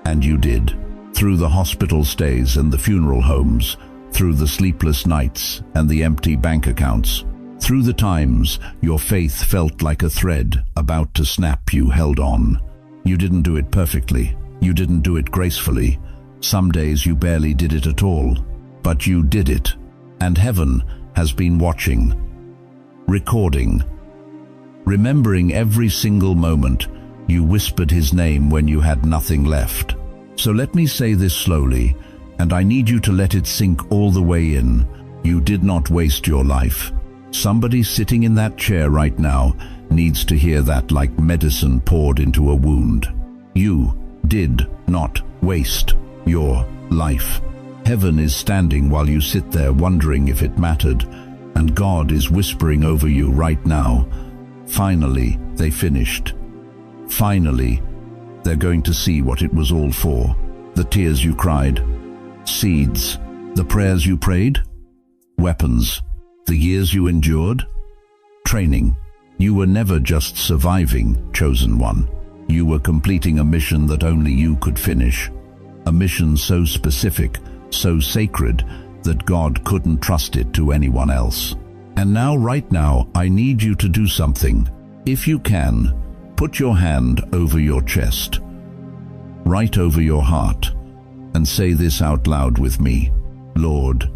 And you did. Through the hospital stays and the funeral homes, through the sleepless nights and the empty bank accounts, through the times your faith felt like a thread about to snap, you held on. You didn't do it perfectly. You didn't do it gracefully. Some days you barely did it at all. But you did it. And heaven has been watching, recording, remembering every single moment you whispered his name when you had nothing left. So let me say this slowly, and I need you to let it sink all the way in. You did not waste your life. Somebody sitting in that chair right now needs to hear that like medicine poured into a wound. You did not waste your life. Heaven is standing while you sit there wondering if it mattered, and God is whispering over you right now, finally, they finished. Finally, they're going to see what it was all for. The tears you cried, seeds, the prayers you prayed, weapons, the years you endured, training. You were never just surviving, chosen one. You were completing a mission that only you could finish. A mission so specific, so sacred that God couldn't trust it to anyone else. And now, right now, I need you to do something. If you can, put your hand over your chest, right over your heart, and say this out loud with me. Lord,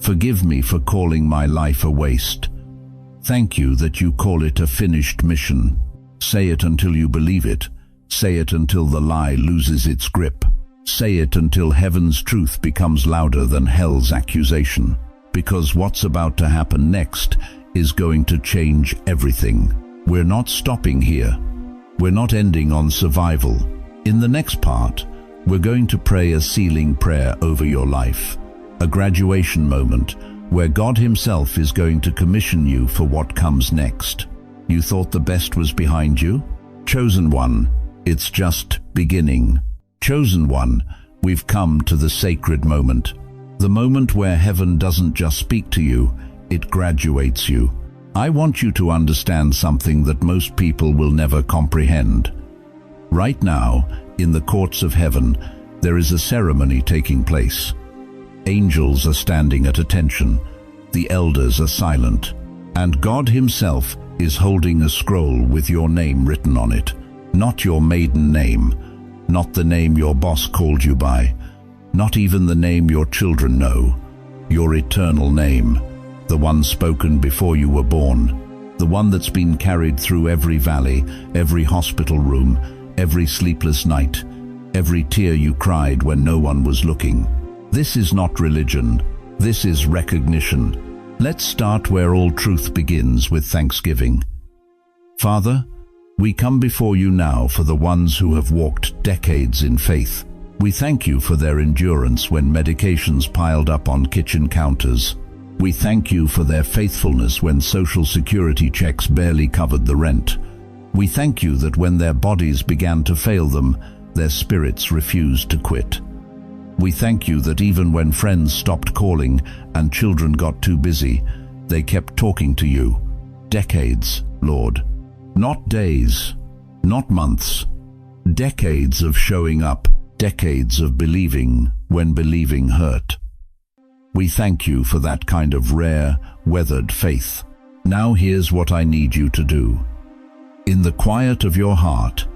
forgive me for calling my life a waste. Thank you that you call it a finished mission. Say it until you believe it. Say it until the lie loses its grip. Say it until heaven's truth becomes louder than hell's accusation. Because what's about to happen next is going to change everything. We're not stopping here. We're not ending on survival. In the next part, we're going to pray a sealing prayer over your life. A graduation moment where God Himself is going to commission you for what comes next. You thought the best was behind you? Chosen one, it's just beginning. Chosen one, we've come to the sacred moment. The moment where heaven doesn't just speak to you, it graduates you. I want you to understand something that most people will never comprehend. Right now, in the courts of heaven, there is a ceremony taking place. Angels are standing at attention, the elders are silent, and God Himself is holding a scroll with your name written on it. Not your maiden name, not the name your boss called you by, not even the name your children know. Your eternal name, the one spoken before you were born, the one that's been carried through every valley, every hospital room, every sleepless night, every tear you cried when no one was looking. This is not religion, this is recognition. Let's start where all truth begins, with thanksgiving. Father, we come before you now for the ones who have walked decades in faith. We thank you for their endurance when medications piled up on kitchen counters. We thank you for their faithfulness when Social Security checks barely covered the rent. We thank you that when their bodies began to fail them, their spirits refused to quit. We thank you that even when friends stopped calling and children got too busy, they kept talking to you. Decades, Lord. Not days, not months. Decades of showing up, decades of believing when believing hurt. We thank you for that kind of rare, weathered faith. Now here's what I need you to do. In the quiet of your heart,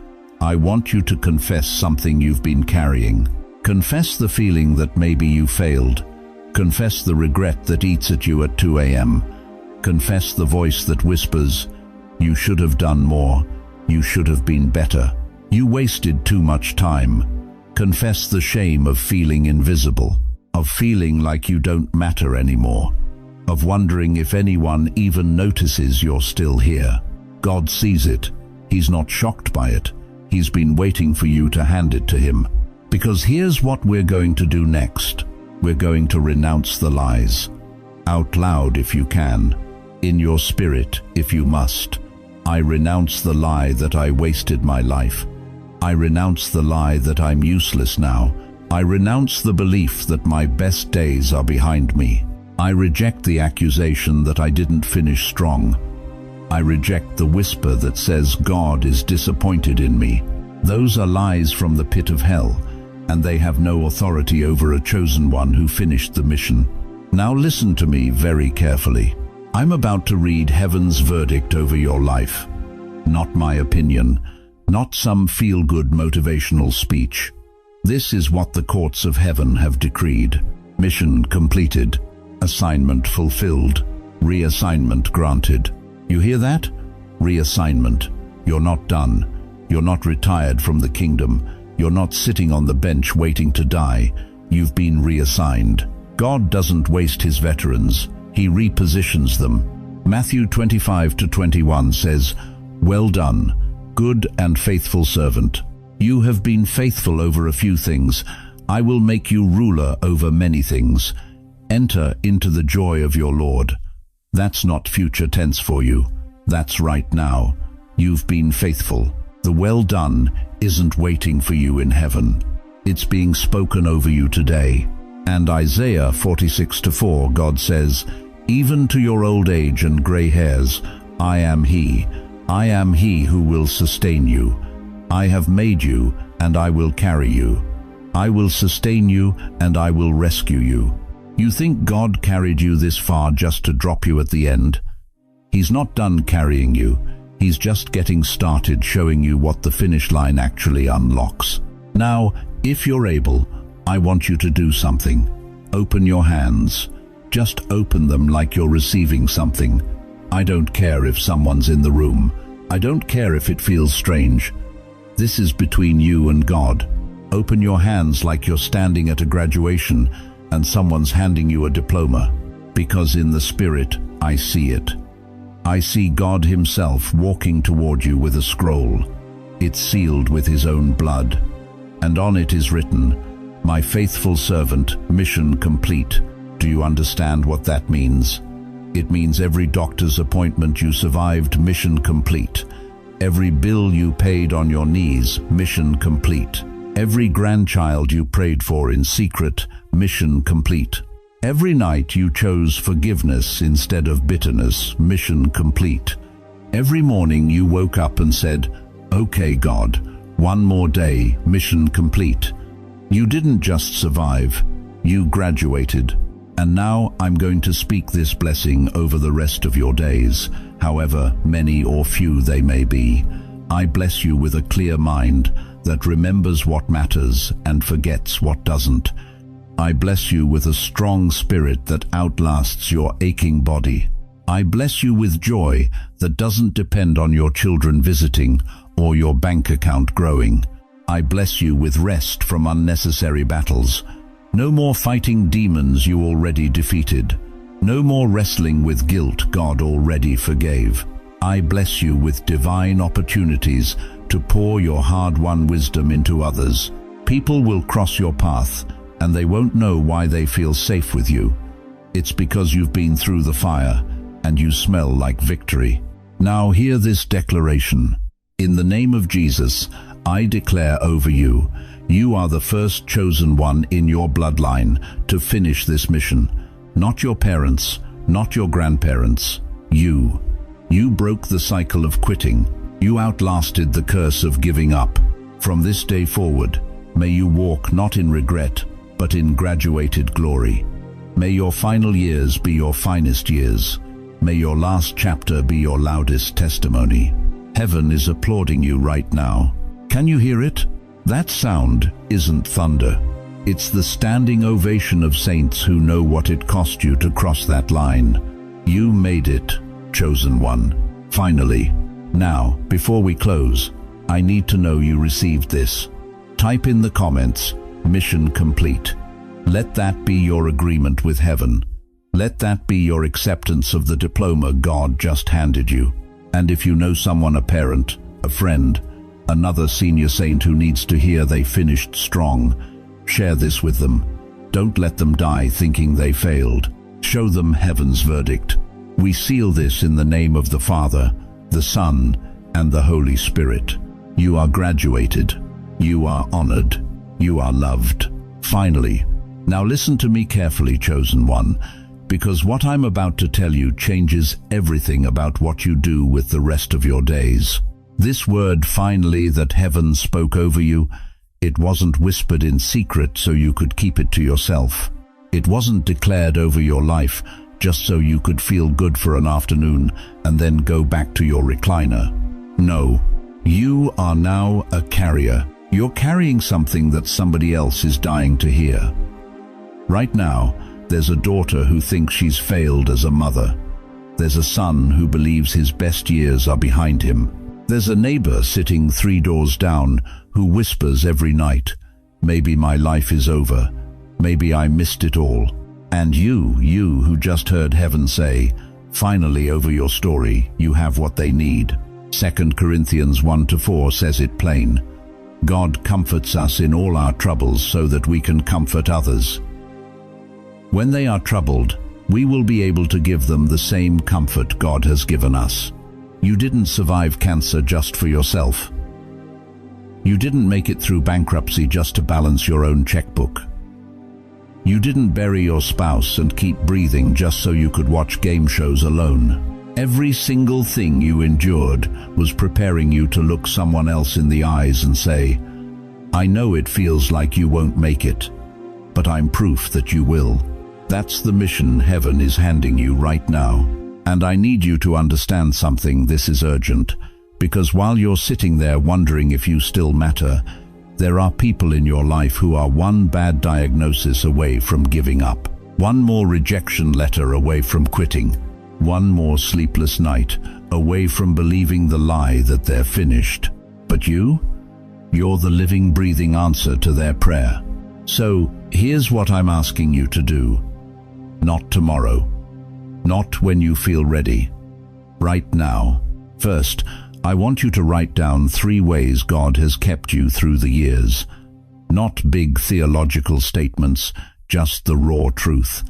I want you to confess something you've been carrying. Confess the feeling that maybe you failed. Confess the regret that eats at you at 2 a.m. Confess the voice that whispers, you should have done more, you should have been better, you wasted too much time. Confess the shame of feeling invisible, of feeling like you don't matter anymore, of wondering if anyone even notices you're still here. God sees it. He's not shocked by it. He's been waiting for you to hand it to Him. Because here's what we're going to do next. We're going to renounce the lies. Out loud if you can. In your spirit if you must. I renounce the lie that I wasted my life. I renounce the lie that I'm useless now. I renounce the belief that my best days are behind me. I reject the accusation that I didn't finish strong. I reject the whisper that says God is disappointed in me. Those are lies from the pit of hell, and they have no authority over a chosen one who finished the mission. Now listen to me very carefully. I'm about to read heaven's verdict over your life. Not my opinion, not some feel-good motivational speech. This is what the courts of heaven have decreed. Mission completed. Assignment fulfilled. Reassignment granted. You hear that? Reassignment. You're not done. You're not retired from the kingdom. You're not sitting on the bench waiting to die. You've been reassigned. God doesn't waste His veterans. He repositions them. Matthew 25-21 says, "Well done, good and faithful servant. You have been faithful over a few things. I will make you ruler over many things. Enter into the joy of your Lord." That's not future tense for you. That's right now. You've been faithful. The well done isn't waiting for you in heaven. It's being spoken over you today. And Isaiah 46:4, God says, "Even to your old age and gray hairs, I am He. I am He who will sustain you. I have made you, and I will carry you." I will sustain you and I will rescue you. You think God carried you this far just to drop you at the end? He's not done carrying you. He's just getting started showing you what the finish line actually unlocks. Now, if you're able, I want you to do something. Open your hands. Just open them like you're receiving something. I don't care if someone's in the room. I don't care if it feels strange. This is between you and God. Open your hands like you're standing at a graduation and someone's handing you a diploma. Because in the Spirit, I see it. I see God Himself walking toward you with a scroll. It's sealed with His own blood. And on it is written, "My faithful servant, mission complete." Do you understand what that means? It means every doctor's appointment you survived, mission complete. Every bill you paid on your knees, mission complete. Every grandchild you prayed for in secret, mission complete. Every night you chose forgiveness instead of bitterness, mission complete. Every morning you woke up and said, "Okay, God, one more day, mission complete." You didn't just survive, you graduated. And now I'm going to speak this blessing over the rest of your days, however many or few they may be. I bless you with a clear mind that remembers what matters and forgets what doesn't. I bless you with a strong spirit that outlasts your aching body. I bless you with joy that doesn't depend on your children visiting or your bank account growing. I bless you with rest from unnecessary battles. No more fighting demons you already defeated. No more wrestling with guilt God already forgave. I bless you with divine opportunities to pour your hard-won wisdom into others. People will cross your path, and they won't know why they feel safe with you. It's because you've been through the fire, and you smell like victory. Now hear this declaration. In the name of Jesus, I declare over you, you are the first chosen one in your bloodline to finish this mission. Not your parents, not your grandparents, you. You broke the cycle of quitting. You outlasted the curse of giving up. From this day forward, may you walk not in regret, but in graduated glory. May your final years be your finest years. May your last chapter be your loudest testimony. Heaven is applauding you right now. Can you hear it? That sound isn't thunder. It's the standing ovation of saints who know what it cost you to cross that line. You made it, chosen one. Finally. Now, before we close, I need to know you received this. Type in the comments, "Mission complete." Let that be your agreement with heaven. Let that be your acceptance of the diploma God just handed you. And if you know someone, a parent, a friend, another senior saint who needs to hear they finished strong, share this with them. Don't let them die thinking they failed. Show them heaven's verdict. We seal this in the name of the Father, the Son, and the Holy Spirit. You are graduated. You are honored. You are loved. Finally, now listen to me carefully, chosen one, because what I'm about to tell you changes everything about what you do with the rest of your days. This word, finally, that heaven spoke over you, it wasn't whispered in secret so you could keep it to yourself. It wasn't declared over your life just so you could feel good for an afternoon and then go back to your recliner. No, you are now a carrier. You're carrying something that somebody else is dying to hear. Right now, there's a daughter who thinks she's failed as a mother. There's a son who believes his best years are behind him. There's a neighbor sitting 3 doors down who whispers every night, "Maybe my life is over. Maybe I missed it all." And you who just heard heaven say, finally, over your story, you have what they need. 2 Corinthians 1-4 says it plain. God comforts us in all our troubles so that we can comfort others. When they are troubled, we will be able to give them the same comfort God has given us. You didn't survive cancer just for yourself. You didn't make it through bankruptcy just to balance your own checkbook. You didn't bury your spouse and keep breathing just so you could watch game shows alone. Every single thing you endured was preparing you to look someone else in the eyes and say, I know it feels like you won't make it, but I'm proof that you will. That's the mission heaven is handing you right now. And I need you to understand something. This is urgent, because while you're sitting there wondering if you still matter, there are people in your life who are one bad diagnosis away from giving up, one more rejection letter away from quitting, one more sleepless night away from believing the lie that they're finished. But you're the living, breathing answer to their prayer. So here's what I'm asking you to do. Not tomorrow, not when you feel ready, right now. First, I want you to write down 3 ways God has kept you through the years. Not big theological statements, just the raw truth.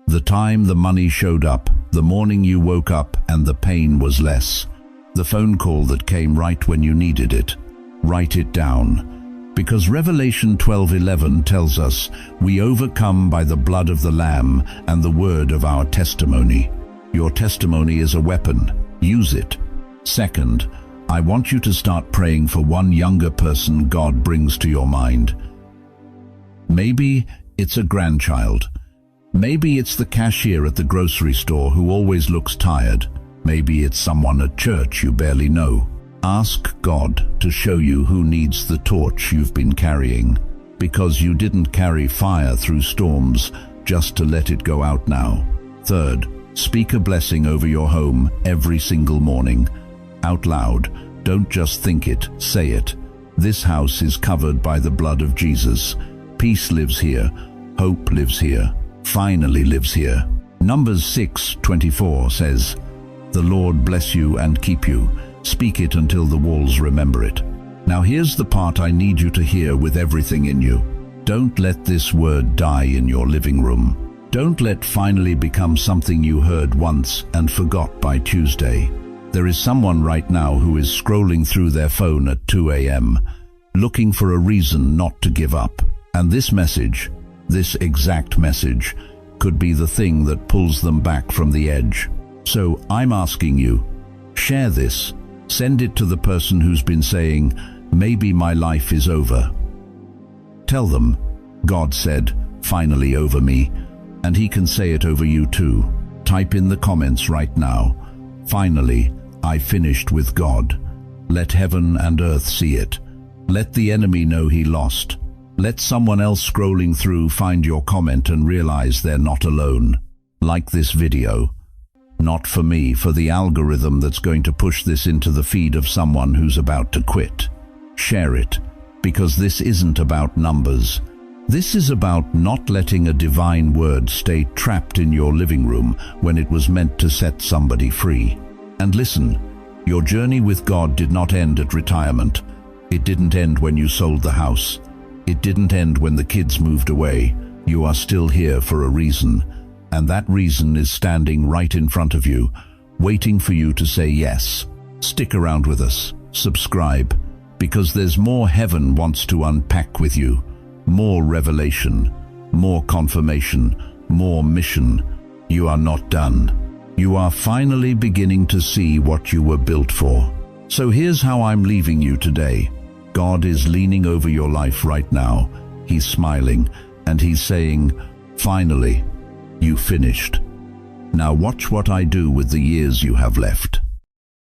The time the money showed up, the morning you woke up and the pain was less. The phone call that came right when you needed it. Write it down. Because Revelation 12:11 tells us, we overcome by the blood of the Lamb and the word of our testimony. Your testimony is a weapon. Use it. Second, I want you to start praying for one younger person God brings to your mind. Maybe it's a grandchild. Maybe it's the cashier at the grocery store who always looks tired. Maybe it's someone at church you barely know. Ask God to show you who needs the torch you've been carrying, because you didn't carry fire through storms just to let it go out now. Third, speak a blessing over your home every single morning. Out loud. Don't just think it, say it. This house is covered by the blood of Jesus. Peace lives here. Hope lives here. Finally lives here. Numbers 6:24 says, "The Lord bless you and keep you. Speak it until the walls remember it." Now here's the part I need you to hear with everything in you. Don't let this word die in your living room. Don't let finally become something you heard once and forgot by Tuesday. There is someone right now who is scrolling through their phone at 2 a.m., looking for a reason not to give up. And this message, this exact message, could be the thing that pulls them back from the edge. So I'm asking you, share this. Send it to the person who's been saying, maybe my life is over. Tell them, God said, finally over me, and He can say it over you too. Type in the comments right now, finally, I finished with God. Let heaven and earth see it. Let the enemy know he lost. Let someone else scrolling through find your comment and realize they're not alone. Like this video. Not for me, for the algorithm that's going to push this into the feed of someone who's about to quit. Share it, because this isn't about numbers. This is about not letting a divine word stay trapped in your living room when it was meant to set somebody free. And listen, your journey with God did not end at retirement. It didn't end when you sold the house. It didn't end when the kids moved away. You are still here for a reason, and that reason is standing right in front of you, waiting for you to say yes. Stick around with us. Subscribe, because there's more heaven wants to unpack with you. More revelation, more confirmation, more mission. You are not done. You are finally beginning to see what you were built for. So here's how I'm leaving you today. God is leaning over your life right now. He's smiling, and He's saying, finally, you finished. Now watch what I do with the years you have left.